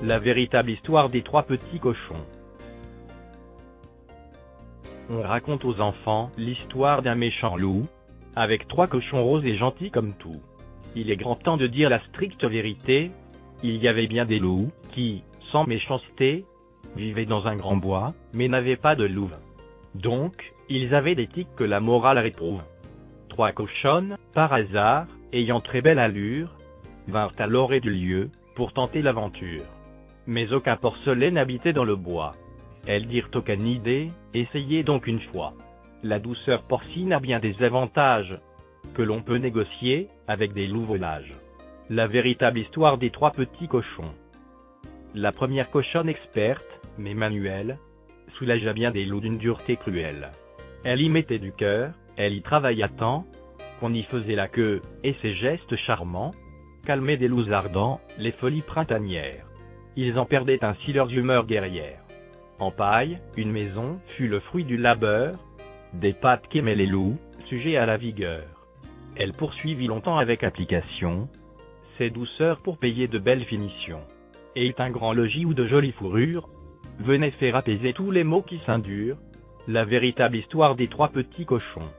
La véritable histoire des 3 petits cochons. On raconte aux enfants l'histoire d'un méchant loup, avec 3 cochons roses et gentils comme tout. Il est grand temps de dire la stricte vérité, il y avait bien des loups, qui, sans méchanceté, vivaient dans un grand bois, mais n'avaient pas de louve. Donc, ils avaient des tics que la morale réprouve. 3 cochonnes, par hasard, ayant très belle allure, vinrent à l'orée du lieu, pour tenter l'aventure. Mais aucun porcelet n'habitait dans le bois. Elles dirent au canidé, essayez donc une fois. La douceur porcine a bien des avantages, que l'on peut négocier, avec des loups volages. La véritable histoire des 3 petits cochons. La première cochonne experte, mais manuelle, soulagea bien des loups d'une dureté cruelle. Elle y mettait du cœur, elle y travailla tant, qu'on y faisait la queue, et ses gestes charmants, calmaient des loups ardents, les folies printanières. Ils en perdaient ainsi leurs humeurs guerrières. En paille, une maison fut le fruit du labeur, des pâtes qu'aimaient les loups, sujets à la vigueur. Elle poursuivit longtemps avec application, ses douceurs pour payer de belles finitions. Et un grand logis où de jolies fourrures, venaient faire apaiser tous les maux qui s'indurent, la véritable histoire des 3 petits cochons.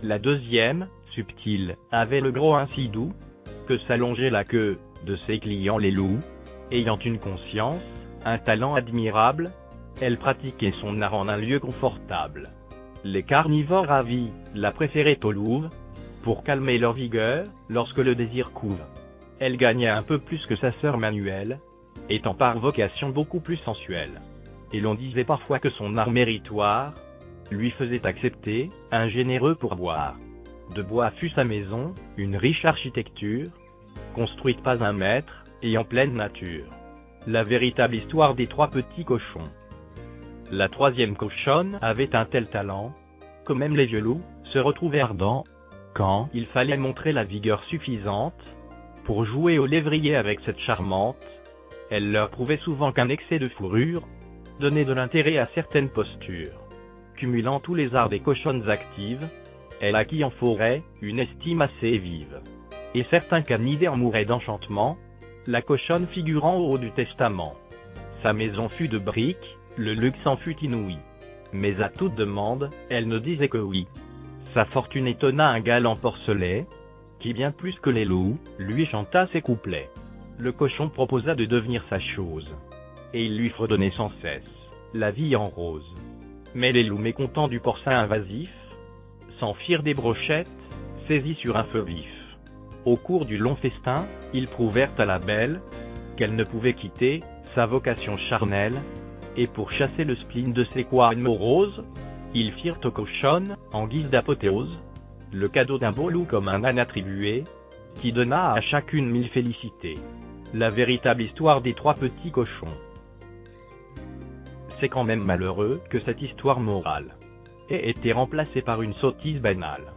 La deuxième, subtile, avait le gros ainsi doux, que s'allongeait la queue, de ses clients les loups. Ayant une conscience, un talent admirable, elle pratiquait son art en un lieu confortable. Les carnivores ravis, la préféraient aux louves, pour calmer leur vigueur, lorsque le désir couve. Elle gagna un peu plus que sa sœur Manuelle, étant par vocation beaucoup plus sensuelle. Et l'on disait parfois que son art méritoire, lui faisait accepter, un généreux pourboire. De bois fut sa maison, une riche architecture, construite pas un mètre, et en pleine nature. La véritable histoire des 3 petits cochons. La troisième cochonne avait un tel talent, que même les vieux loups se retrouvaient ardents, quand il fallait montrer la vigueur suffisante, pour jouer au lévrier avec cette charmante. Elle leur prouvait souvent qu'un excès de fourrure donnait de l'intérêt à certaines postures. Cumulant tous les arts des cochonnes actives, elle acquit en forêt une estime assez vive. Et certains canidés en mouraient d'enchantement, la cochonne figurant au haut du testament. Sa maison fut de briques, le luxe en fut inouï. Mais à toute demande, elle ne disait que oui. Sa fortune étonna un galant porcelet, qui bien plus que les loups, lui chanta ses couplets. Le cochon proposa de devenir sa chose, et il lui fredonnait sans cesse la vie en rose. Mais les loups, mécontents du porcin invasif, s'en firent des brochettes, saisis sur un feu vif. Au cours du long festin, ils prouvèrent à la belle qu'elle ne pouvait quitter sa vocation charnelle, et pour chasser le spleen de ses couronnes moroses, ils firent aux cochonnes, en guise d'apothéose, le cadeau d'un beau loup comme un âne attribué, qui donna à chacune 1000 félicités. La véritable histoire des 3 petits cochons. C'est quand même malheureux que cette histoire morale ait été remplacée par une sottise banale.